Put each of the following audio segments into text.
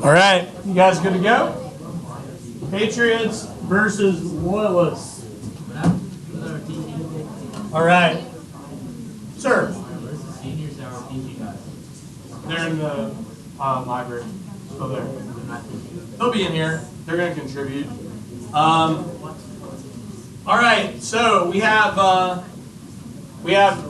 All right, you guys good to go? Patriots versus Loyalists. All right, sir. They're in the library over there. They'll be in here. They're going to contribute. All right, so we have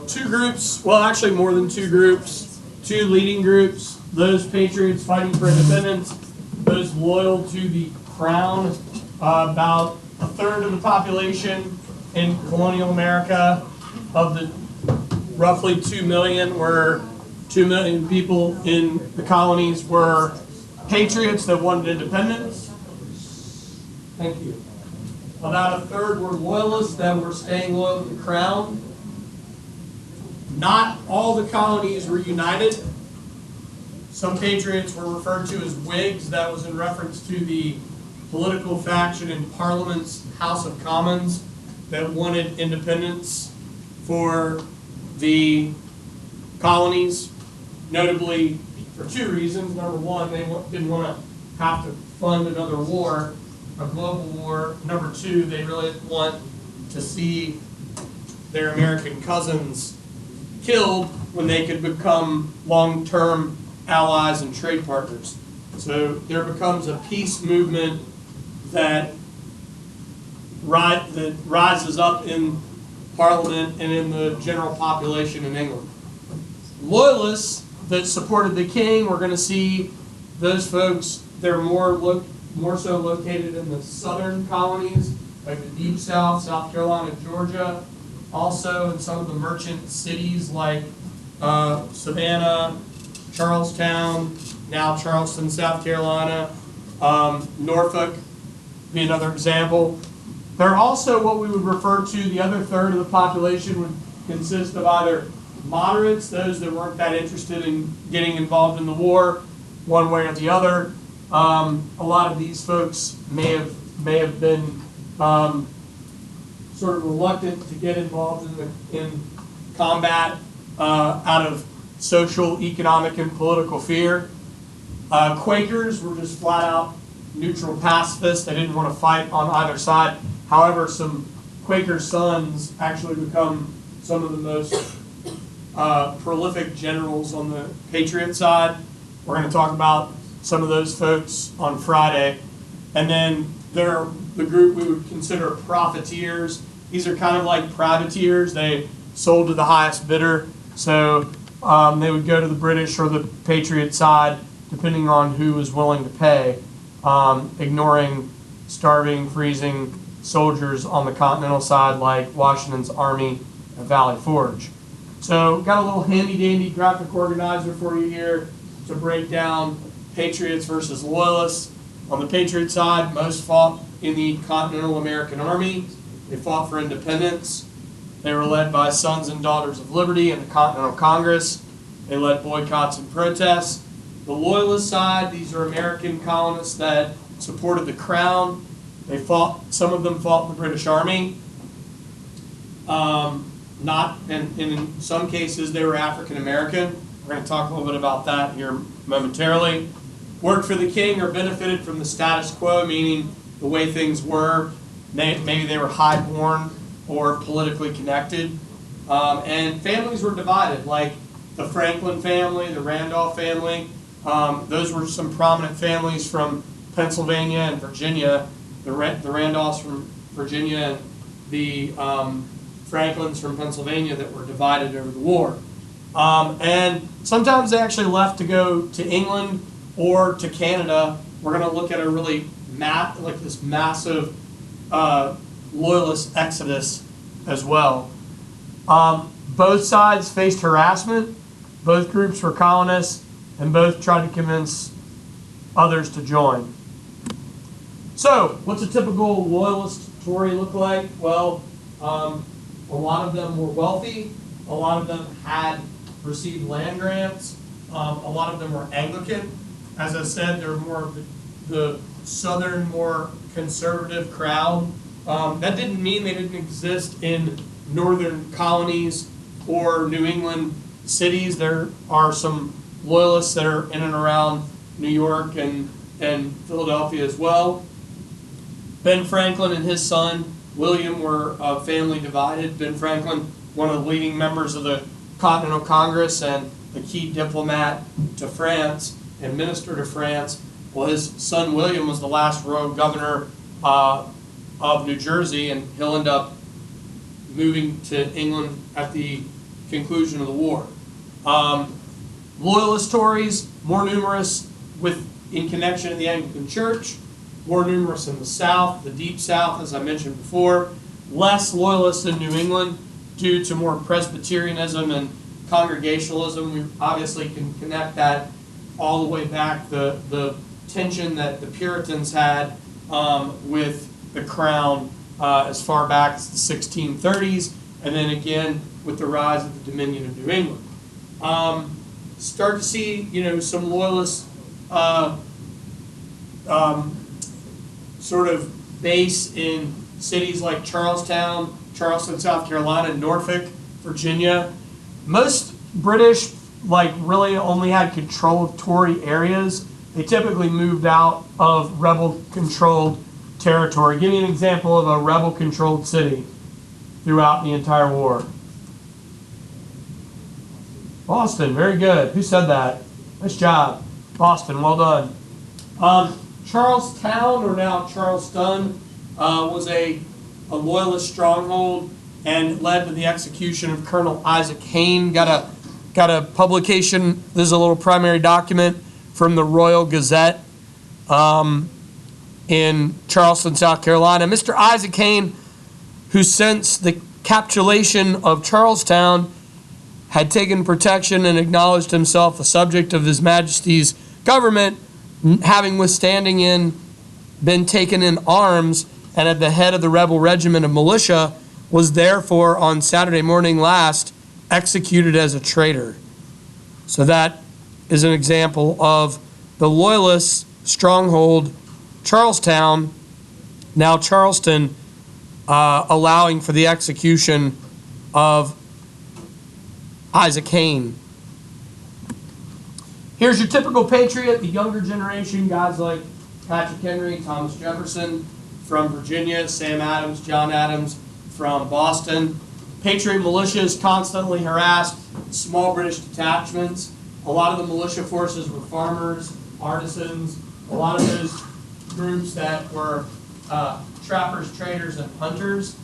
two groups. Well, actually, more than two groups. Two leading groups. Those patriots fighting for independence. Those loyal to the crown. About a third of the population in colonial America, of the roughly 2 million, were 2 million people in the colonies were patriots that wanted independence. Thank you. About a third were loyalists that were staying loyal to the crown. Not all the colonies were united. Some patriots were referred to as Whigs. That was in reference to the political faction in Parliament's House of Commons that wanted independence for the colonies, notably for two reasons. Number one, they didn't want to have to fund another war, a global war. Number two, they really didn't want to see their American cousins killed when they could become long-term allies and trade partners. So there becomes a peace movement that rises up in Parliament and in the general population in England. Loyalists that supported the king, we're going to see those folks, they're more so located in the southern colonies, like the Deep South, South Carolina, Georgia. Also in some of the merchant cities like Savannah, Charlestown, now Charleston, South Carolina, Norfolk be another example. They're also what we would refer to, the other third of the population would consist of either moderates, those that weren't that interested in getting involved in the war, one way or the other. A lot of these folks may have been sort of reluctant to get involved in combat out of social, economic, and political fear. Quakers were just flat out neutral pacifists. They didn't want to fight on either side. However, some Quaker sons actually become some of the most prolific generals on the Patriot side. We're going to talk about some of those folks on Friday. And then there are the group we would consider profiteers. These are kind of like privateers. They sold to the highest bidder. So they would go to the British or the Patriot side, depending on who was willing to pay, ignoring starving, freezing soldiers on the continental side like Washington's Army at Valley Forge. So got a little handy-dandy graphic organizer for you here to break down Patriots versus Loyalists. On the Patriot side, most fought in the Continental American Army. They fought for independence. They were led by Sons and Daughters of Liberty and the Continental Congress. They led boycotts and protests. The Loyalist side, these are American colonists that supported the crown. They fought. Some of them fought in the British Army. And in some cases, they were African American. We're going to talk a little bit about that here momentarily. Worked for the king or benefited from the status quo, meaning the way things were. Maybe they were highborn or politically connected. And families were divided, like the Franklin family, the Randolph family. Those were some prominent families from Pennsylvania and Virginia. The Randolphs from Virginia and the Franklins from Pennsylvania that were divided over the war. And sometimes they actually left to go to England or to Canada. We're going to look at a really this massive loyalist exodus as well. Both sides faced harassment. Both groups were colonists, and both tried to convince others to join. So, what's a typical loyalist Tory look like? Well, a lot of them were wealthy. A lot of them had received land grants. A lot of them were Anglican. As I said, they're more of the southern, more conservative crowd. That didn't mean they didn't exist in northern colonies or New England cities. There are some loyalists that are in and around New York and and Philadelphia as well. Ben Franklin and his son William were family divided. Ben Franklin, one of the leading members of the Continental Congress and the key diplomat to France and minister to France. Well, his son William was the last royal governor of New Jersey, and he'll end up moving to England at the conclusion of the war. Loyalist Tories, more numerous in connection to the Anglican Church, more numerous in the South, the Deep South, as I mentioned before, less loyalists in New England due to more Presbyterianism and Congregationalism. We obviously can connect that all the way back, the tension that the Puritans had with the crown as far back as the 1630s, and then again with the rise of the Dominion of New England. Start to see, some loyalists sort of base in cities like Charlestown, Charleston, South Carolina, Norfolk, Virginia. Most British really only had control of Tory areas. They typically moved out of rebel-controlled territory. Give me an example of a rebel-controlled city throughout the entire war. Boston, very good. Who said that? Nice job. Boston, well done. Charlestown, or now Charleston, was a loyalist stronghold and led to the execution of Colonel Isaac Hayne. Got a publication. This is a little primary document from the Royal Gazette in Charleston, South Carolina. Mr. Isaac Hayne, who since the capitulation of Charlestown had taken protection and acknowledged himself the subject of His Majesty's government, having been taken in arms and at the head of the rebel regiment of militia, was therefore on Saturday morning last executed as a traitor. So that is an example of the loyalist stronghold, Charlestown, now Charleston, allowing for the execution of Isaac Hayne. Here's your typical patriot, the younger generation, guys like Patrick Henry, Thomas Jefferson from Virginia, Sam Adams, John Adams from Boston. Patriot militia is constantly harassed small British detachments. A lot of the militia forces were farmers, artisans. A lot of those groups that were trappers, traders, and hunters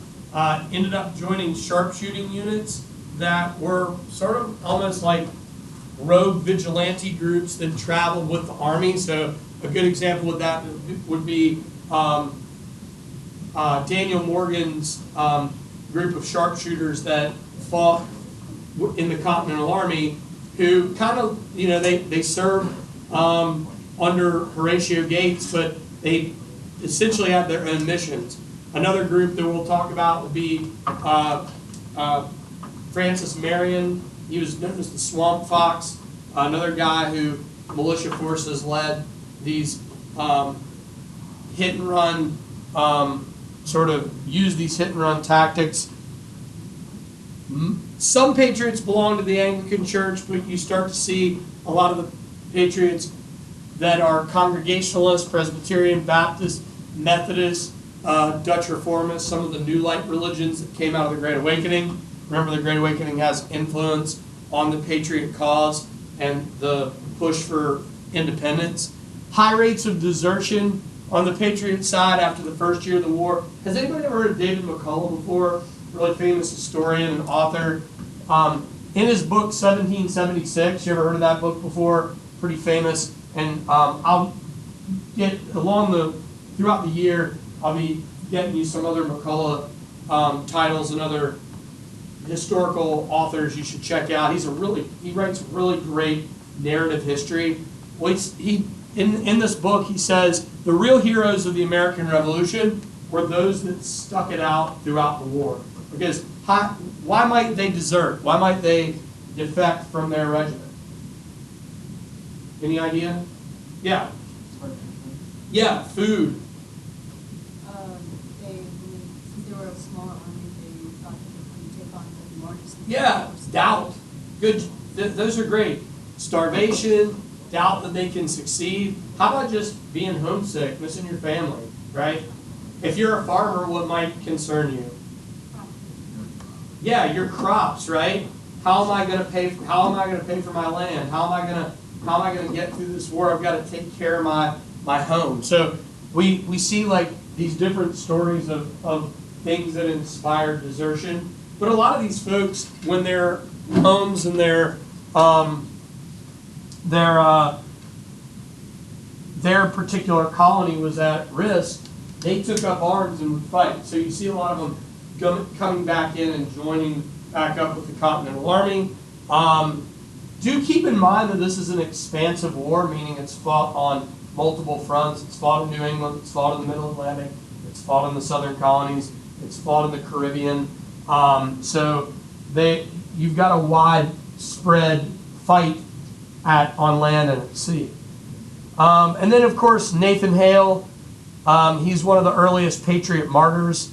ended up joining sharpshooting units that were sort of almost like rogue vigilante groups that traveled with the army. So a good example of that would be Daniel Morgan's group of sharpshooters that fought in the Continental Army, who kind of, they served under Horatio Gates, but they essentially had their own missions. Another group that we'll talk about would be Francis Marion. He was known as the Swamp Fox, another guy who militia forces led these hit and run, sort of use these hit and run tactics. Some patriots belong to the Anglican Church, but you start to see a lot of the patriots that are Congregationalists, Presbyterian, Baptist, Methodist, Dutch Reformists, some of the New Light religions that came out of the Great Awakening. Remember, the Great Awakening has influence on the patriot cause and the push for independence. High rates of desertion on the patriot side after the first year of the war. Has anybody ever heard of David McCullough before? Really famous historian and author. In his book 1776, you ever heard of that book before? Pretty famous. And I'll get throughout the year, I'll be getting you some other McCullough titles and other historical authors you should check out. He writes really great narrative history. Well, in this book, he says the real heroes of the American Revolution were those that stuck it out throughout the war. Because why might they desert? Why might they defect from their regiment? Any idea? Yeah. Yeah, food. Since they were a smaller army, they thought that they could take on the largest. Yeah, doubt. Good. Those are great. Starvation, doubt that they can succeed, how about just being homesick, missing your family, right? If you're a farmer, what might concern you? Yeah, your crops, right? How am I going to pay for my land? How am I going to get through this war? I've got to take care of my home. So we see like these different stories of things that inspired desertion. But a lot of these folks, when their homes and their particular colony was at risk, they took up arms and would fight. So you see a lot of them coming back in and joining back up with the Continental Army. Do keep in mind that this is an expansive war, meaning it's fought on multiple fronts. It's fought in New England, it's fought in the Middle Atlantic, it's fought in the southern colonies, it's fought in the Caribbean. So you've got a widespread fight on land and at sea. And then, of course, Nathan Hale. He's one of the earliest patriot martyrs.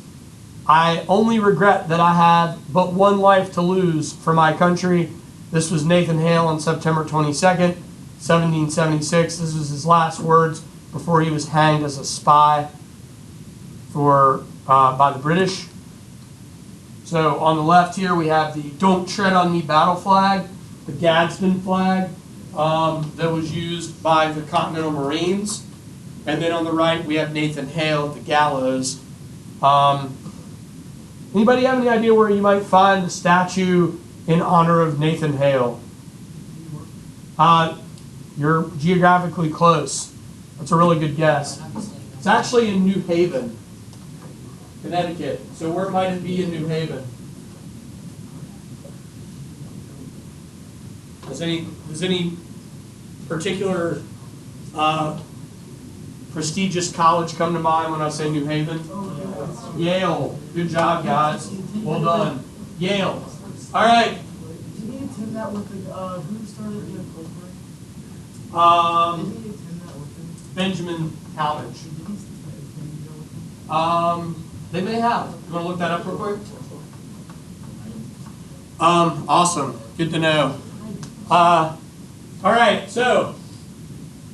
I only regret that I had but one life to lose for my country. This was Nathan Hale on September 22nd, 1776. This was his last words before he was hanged as a spy by the British. So on the left here we have the "Don't Tread on Me" battle flag, the Gadsden flag that was used by the Continental Marines. And then on the right we have Nathan Hale at the gallows. Anybody have any idea where you might find the statue in honor of Nathan Hale? You're geographically close. That's a really good guess. It's actually in New Haven, Connecticut. So where might it be in New Haven? Does any particular prestigious college come to mind when I say New Haven? Yale. Good job, guys. Well done. Yale. All right. Did he attend that with the, who started the Coldplay? Did he attend that with him? Benjamin Talmadge. Did he attend that with him? They may have. You want to look that up real quick? Awesome. Good to know. All right. So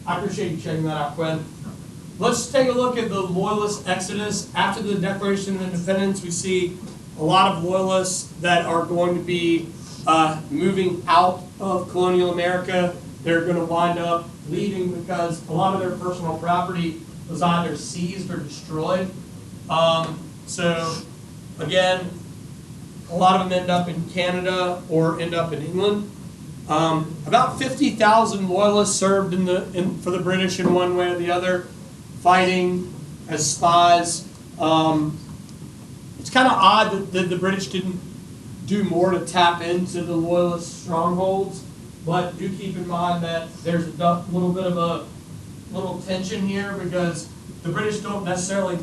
I appreciate you checking that out, Quinn. Let's take a look at the Loyalist exodus. After the Declaration of Independence, we see a lot of Loyalists that are going to be moving out of colonial America. They're going to wind up leaving because a lot of their personal property was either seized or destroyed. So, again, a lot of them end up in Canada or end up in England. About 50,000 Loyalists served for the British in one way or the other, fighting as spies. It's kind of odd that the British didn't do more to tap into the Loyalist strongholds, but do keep in mind that there's a little bit of a little tension here because the British don't necessarily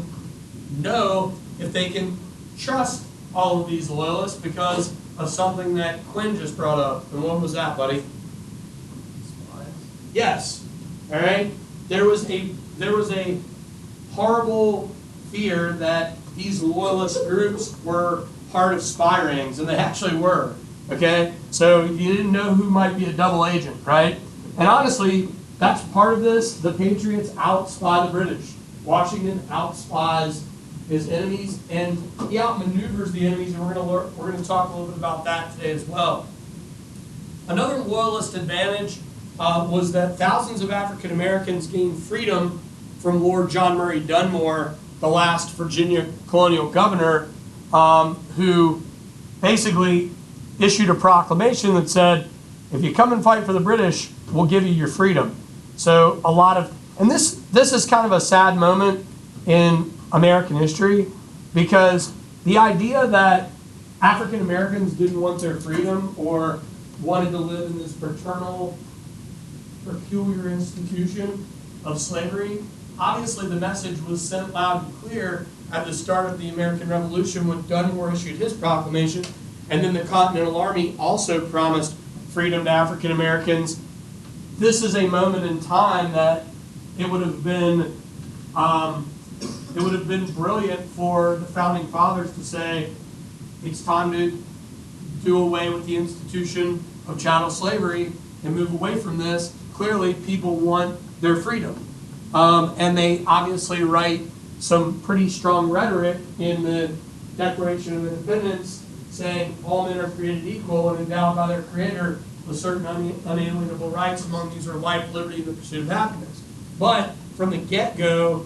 know if they can trust all of these Loyalists because of something that Quinn just brought up. And what was that, buddy? Spies? Yes. All right. There was a horrible fear that these Loyalist groups were part of spy rings, and they actually were. Okay? So you didn't know who might be a double agent, right? And honestly, that's part of this. The Patriots outspy the British. Washington outspies his enemies, and he outmaneuvers the enemies, and we're going to talk a little bit about that today as well. Another Loyalist advantage was that thousands of African Americans gained freedom from Lord John Murray Dunmore, the last Virginia colonial governor, who basically issued a proclamation that said, if you come and fight for the British, we'll give you your freedom. So and this is kind of a sad moment in American history because the idea that African Americans didn't want their freedom or wanted to live in this paternal, peculiar institution of slavery, obviously the message was sent loud and clear at the start of the American Revolution when Dunmore issued his proclamation, and then the Continental Army also promised freedom to African Americans. This is a moment in time that it would have been brilliant for the Founding Fathers to say, it's time to do away with the institution of chattel slavery and move away from this clearly people want their freedom. And they obviously write some pretty strong rhetoric in the Declaration of Independence saying all men are created equal and endowed by their Creator with certain unalienable rights. Among these are life, liberty, and the pursuit of happiness. But from the get-go,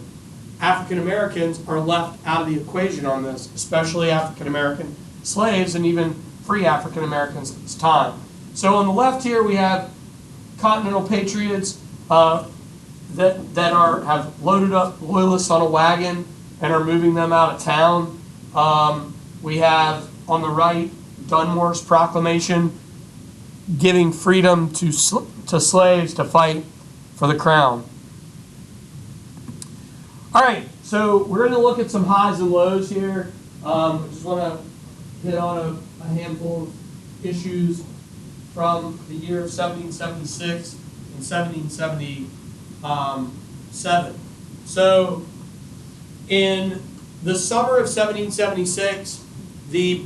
African Americans are left out of the equation on this, especially African American slaves and even free African Americans at this time. So on the left here we have Continental Patriots that have loaded up loyalists on a wagon and are moving them out of town. We have on the right Dunmore's proclamation giving freedom to slaves to fight for the crown. All right, so we're going to look at some highs and lows here. I just want to hit on a handful of issues from the year of 1776 and 1777. So in the summer of 1776, the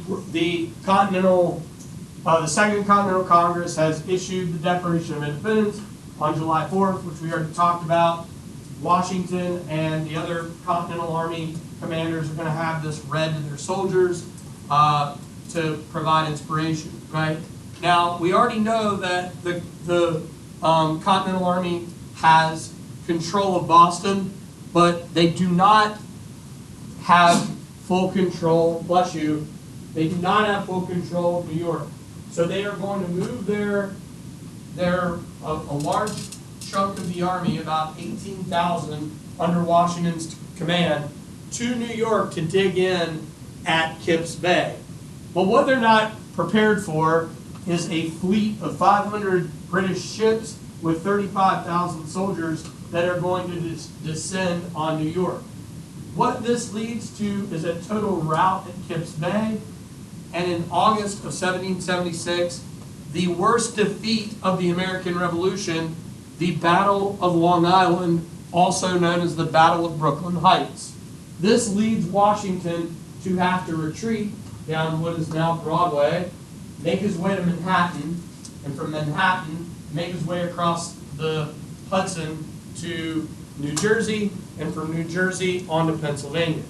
Second Continental Congress has issued the Declaration of Independence on July 4th, which we already talked about. Washington and the other Continental Army commanders are going to have this read to their soldiers to provide inspiration, right? Now, we already know that the Continental Army has control of Boston, but they do not have full control, bless you, they do not have full control of New York. So they are going to move a large chunk of the army, about 18,000 under Washington's command, to New York to dig in at Kips Bay. But what they're not prepared for is a fleet of 500 British ships with 35,000 soldiers that are going to descend on New York. What this leads to is a total rout at Kips Bay, and in August of 1776, the worst defeat of the American Revolution, the Battle of Long Island, also known as the Battle of Brooklyn Heights. This leads Washington to have to retreat down what is now Broadway, make his way to Manhattan, and from Manhattan, make his way across the Hudson to New Jersey, and from New Jersey on to Pennsylvania.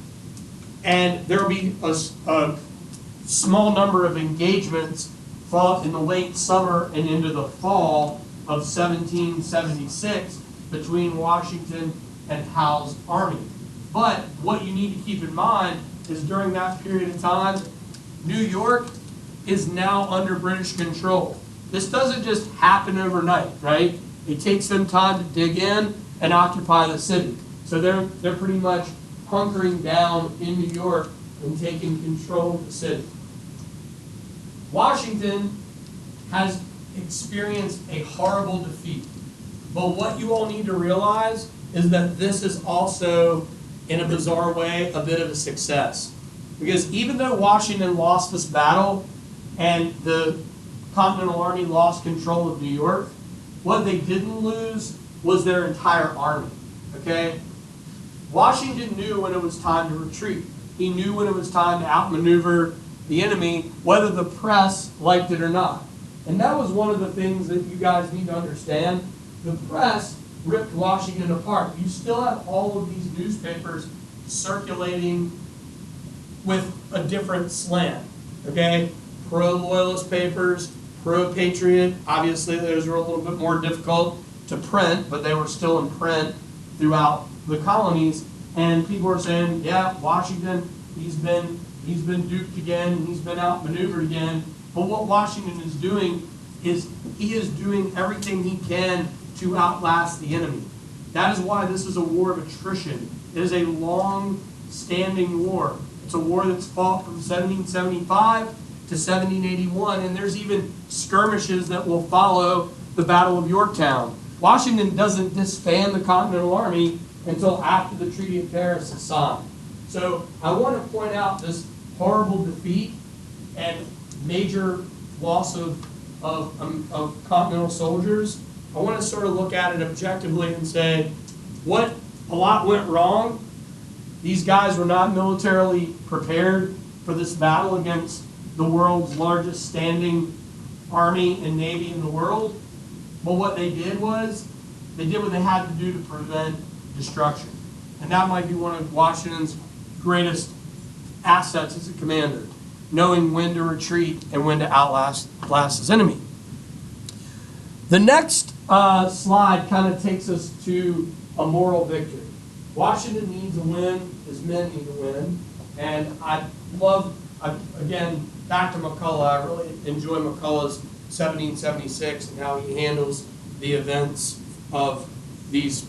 And there will be a small number of engagements fought in the late summer and into the fall of 1776 between Washington and Howe's army. But what you need to keep in mind is during that period of time, New York is now under British control. This doesn't just happen overnight, right? It takes them time to dig in and occupy the city. So they're pretty much hunkering down in New York and taking control of the city. Washington has experienced a horrible defeat. But what you all need to realize is that this is also, in a bizarre way, a bit of a success. Because even though Washington lost this battle and the Continental Army lost control of New York, what they didn't lose was their entire army, okay? Washington knew when it was time to retreat. He knew when it was time to outmaneuver the enemy, whether the press liked it or not. And that was one of the things that you guys need to understand. The press ripped Washington apart. You still have all of these newspapers circulating with a different slant, okay? Pro-loyalist papers, pro-patriot. Obviously, those were a little bit more difficult to print, but they were still in print throughout the colonies. And people were saying, yeah, Washington, he's been duped again, he's been outmaneuvered again. But what Washington is doing is he is doing everything he can to outlast the enemy. That is why this is a war of attrition. It is a long-standing war. It's a war that's fought from 1775 to 1781, and there's even skirmishes that will follow the Battle of Yorktown. Washington doesn't disband the Continental Army until after the Treaty of Paris is signed. So I want to point out this horrible defeat and major loss of Continental soldiers. I want to sort of look at it objectively and say, a lot went wrong. These guys were not militarily prepared for this battle against the world's largest standing army and navy in the world. But what they did was they did what they had to do to prevent destruction. And that might be one of Washington's greatest assets as a commander, knowing when to retreat and when to outlast his enemy. The next slide kind of takes us to a moral victory. Washington needs a win, his men need a win, and again, back to McCullough, I really enjoy McCullough's 1776 and how he handles the events of these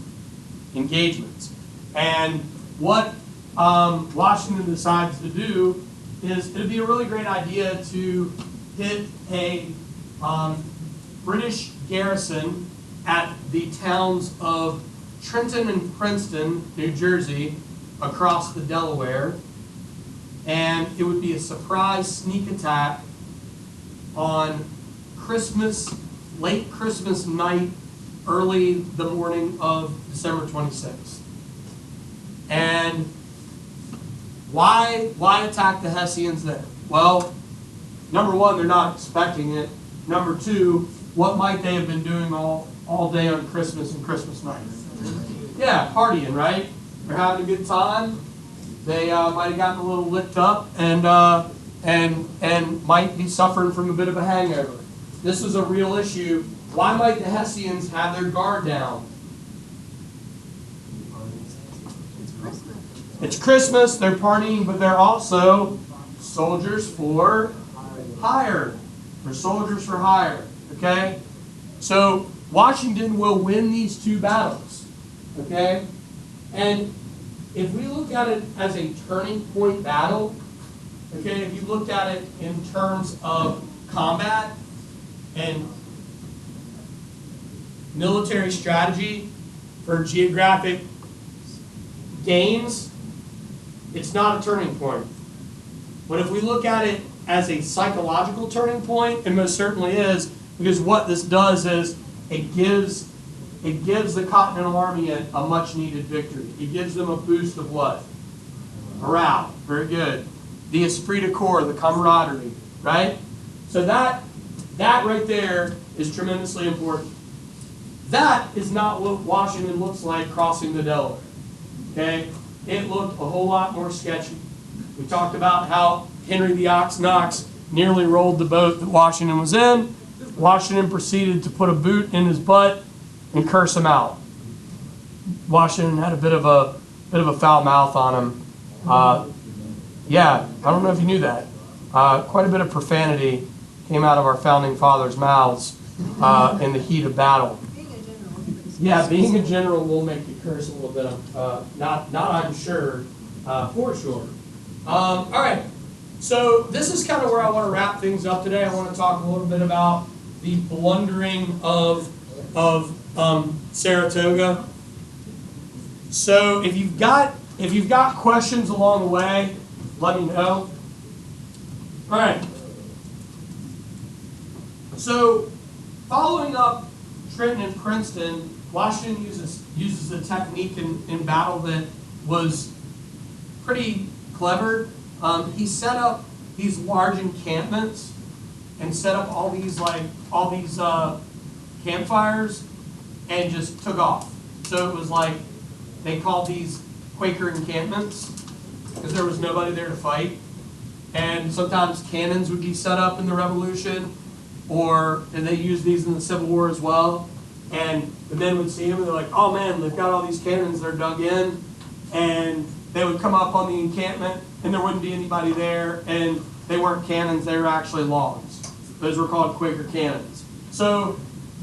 engagements. And what Washington decides to do is it'd be a really great idea to hit a British garrison at the towns of Trenton and Princeton, New Jersey, across the Delaware. And it would be a surprise sneak attack on late Christmas night, early the morning of December 26th. And why attack the Hessians there? Well, number one, they're not expecting it. Number two, what might they have been doing all day on Christmas and Christmas night? Yeah, partying, right? They're having a good time. They might have gotten a little licked up and might be suffering from a bit of a hangover. This is a real issue. Why might the Hessians have their guard down? It's Christmas, they're partying, but they're also soldiers for hire. They're soldiers for hire, okay? So Washington will win these two battles, okay? And if we look at it as a turning point battle, okay, if you looked at it in terms of combat and military strategy for geographic gains, it's not a turning point. But if we look at it as a psychological turning point, it most certainly is, because what this does is it gives the Continental Army a much needed victory. It gives them a boost of what? Morale. Very good. The esprit de corps, the camaraderie, right? So that right there is tremendously important. That is not what Washington looks like crossing the Delaware. Okay? It looked a whole lot more sketchy. We talked about how Henry the Ox Knox nearly rolled the boat that Washington was in. Washington proceeded to put a boot in his butt and curse him out. Washington had a bit of a foul mouth on him. Yeah, I don't know if you knew that. Quite a bit of profanity came out of our founding fathers' mouths in the heat of battle. Yeah, being a general will make you curse a little bit. Not I'm sure, for sure. All right, so this is kind of where I want to wrap things up today. I want to talk a little bit about the blundering of Saratoga. So if you've got questions along the way, let me know. All right. So following up Trenton and Princeton, Washington uses a technique in battle that was pretty clever. He set up these large encampments and set up all these campfires and just took off. So it was like they called these Quaker encampments because there was nobody there to fight. And sometimes cannons would be set up in the Revolution, and they used these in the Civil War as well. And the men would see them and they're like, oh man, they've got all these cannons, they're dug in. And they would come up on the encampment and there wouldn't be anybody there, and they weren't cannons, they were actually logs. Those were called Quaker cannons. So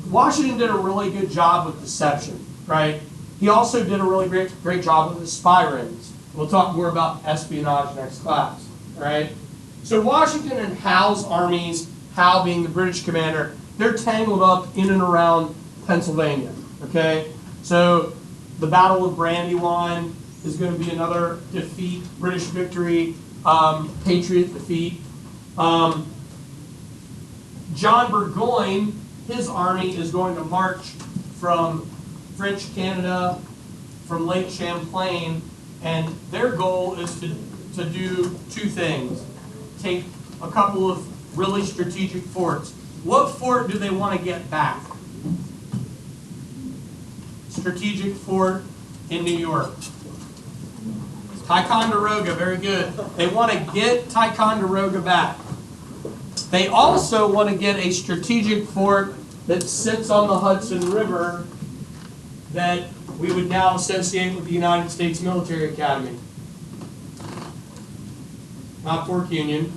Washington did a really good job with deception, right? He also did a really great job with his spy rings. We'll talk more about espionage next class, right? So Washington and Howe's armies, Howe being the British commander, they're tangled up in and around Pennsylvania, okay? So the Battle of Brandywine is going to be another defeat, British victory, Patriot defeat. John Burgoyne, his army is going to march from French Canada, from Lake Champlain, and their goal is to do two things. Take a couple of really strategic forts. What fort do they want to get back? strategic fort in New York. Ticonderoga, very good. They want to get Ticonderoga back. They also want to get a strategic fort that sits on the Hudson River that we would now associate with the United States Military Academy. Not Fort Union.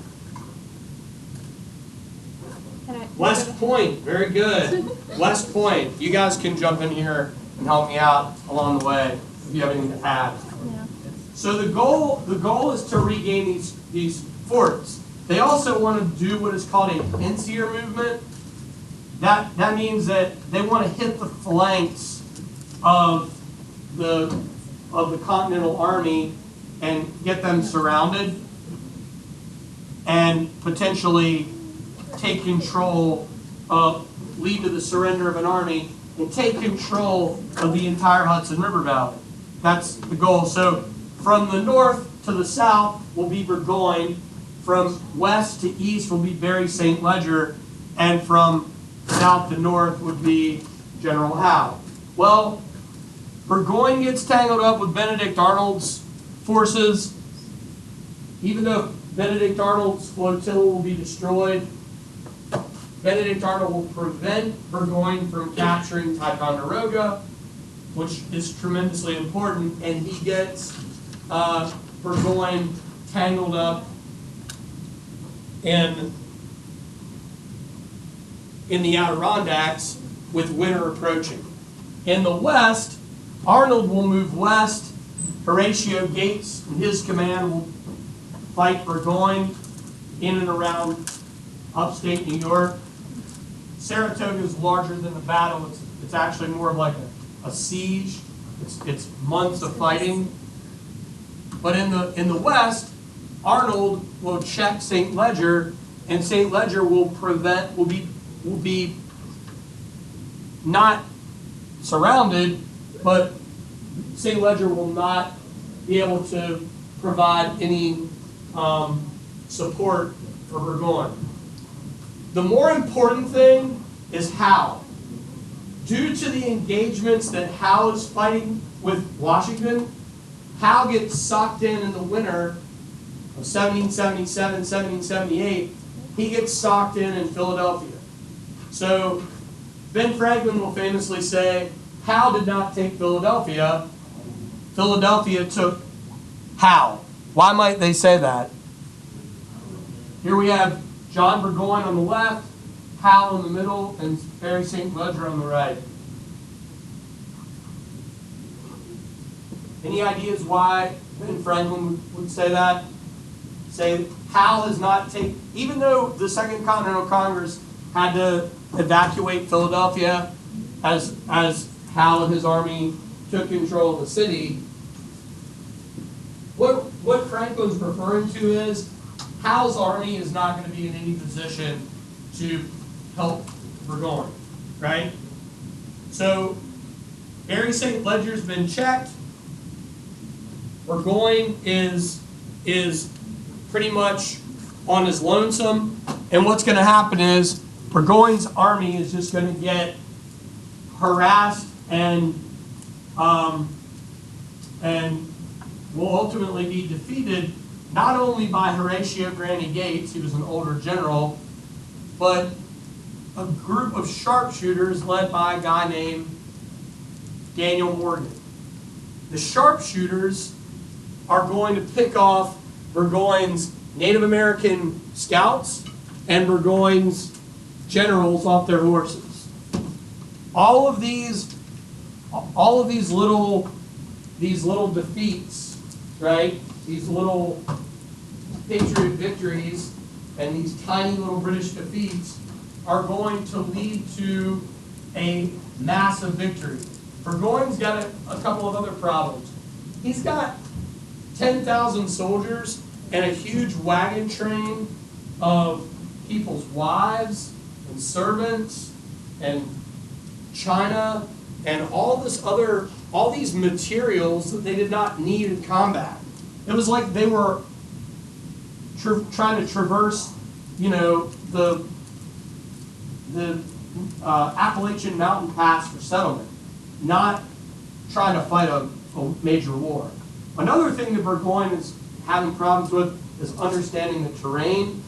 West Point, very good. West Point. You guys can jump in here and help me out along the way if you have anything to add. Yeah. So the goal is to regain these forts. They also want to do what is called a pincer movement. That means that they want to hit the flanks of the Continental Army and get them surrounded and potentially take control of, lead to the surrender of an army and take control of the entire Hudson River Valley. That's the goal. So from the north to the south will be Burgoyne, from west to east will be Bury St. Ledger, and from south to north would be General Howe. Well, Burgoyne gets tangled up with Benedict Arnold's forces. Even though Benedict Arnold's flotilla will be destroyed, Benedict Arnold will prevent Burgoyne from capturing Ticonderoga, which is tremendously important, and he gets Burgoyne tangled up in the Adirondacks with winter approaching. In the west, Arnold will move west. Horatio Gates and his command will fight Burgoyne in and around upstate New York. Saratoga is larger than the battle. It's actually more of like a siege. It's months of fighting. But in the west, Arnold will check St. Ledger, and St. Ledger will be not surrounded, but St. Ledger will not be able to provide any support for Burgoyne. The more important thing is Howe. Due to the engagements that Howe is fighting with Washington, Howe gets sucked in the winter of 1777, 1778. He gets socked in Philadelphia. So Ben Franklin will famously say, Howe did not take Philadelphia. Philadelphia took Howe. Why might they say that? Here we have John Burgoyne on the left, Howe in the middle, and Bury St. Ledger on the right. Any ideas why Ben Franklin would say that? Say Howe has not taken, even though the Second Continental Congress had to evacuate Philadelphia as Howe and his army took control of the city, what Franklin's referring to is Howe's army is not going to be in any position to help Burgoyne, right? So Bury St. Ledger's been checked. Burgoyne is pretty much on his lonesome, and what's going to happen is Burgoyne's army is just going to get harassed and will ultimately be defeated not only by Horatio Granny Gates, he was an older general, but a group of sharpshooters led by a guy named Daniel Morgan. The sharpshooters are going to pick off Burgoyne's Native American scouts and Burgoyne's generals off their horses. All of these little defeats, right? These little Patriot victories and these tiny little British defeats are going to lead to a massive victory. Burgoyne's got a couple of other problems. He's got 10,000 soldiers and a huge wagon train of people's wives and servants and china and all these materials that they did not need in combat. It was like they were trying to traverse, the Appalachian Mountain Pass for settlement, not try to fight a major war. Another thing that Burgoyne is having problems with is understanding the terrain.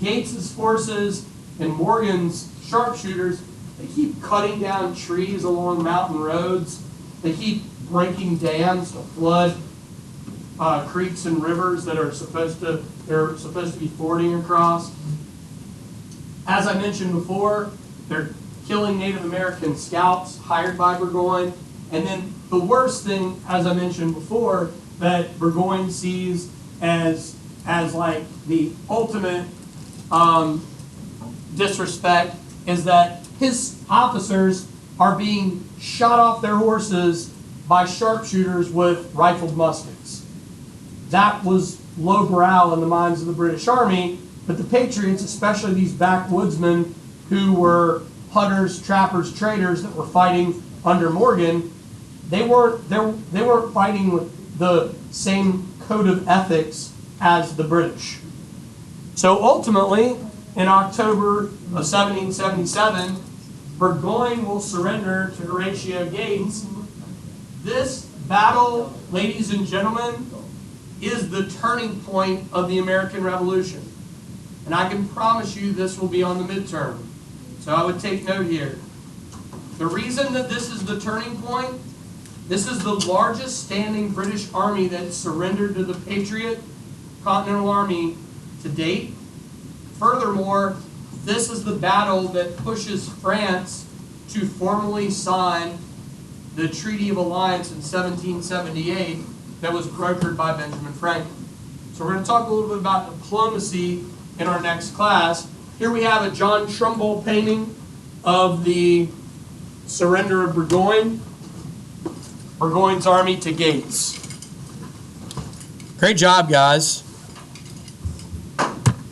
Gates's forces and Morgan's sharpshooters, they keep cutting down trees along mountain roads. They keep breaking dams to flood creeks and rivers that they're supposed to be fording across. As I mentioned before, they're killing Native American scouts hired by Burgoyne. And then the worst thing, as I mentioned before, that Burgoyne sees as like the ultimate disrespect is that his officers are being shot off their horses by sharpshooters with rifled muskets. That was low brow in the minds of the British Army, but the Patriots, especially these backwoodsmen who were hunters, trappers, traders that were fighting under Morgan, they weren't fighting with the same code of ethics as the British. So ultimately, in October of 1777, Burgoyne will surrender to Horatio Gates. This battle, ladies and gentlemen, is the turning point of the American Revolution. And I can promise you this will be on the midterm. So I would take note here. The reason that this is the turning point, this is the largest standing British army that surrendered to the Patriot Continental Army to date. Furthermore, this is the battle that pushes France to formally sign the Treaty of Alliance in 1778 that was brokered by Benjamin Franklin. So we're going to talk a little bit about diplomacy in our next class. Here we have a John Trumbull painting of the surrender of Burgoyne, Burgoyne's army to Gates. Great job, guys.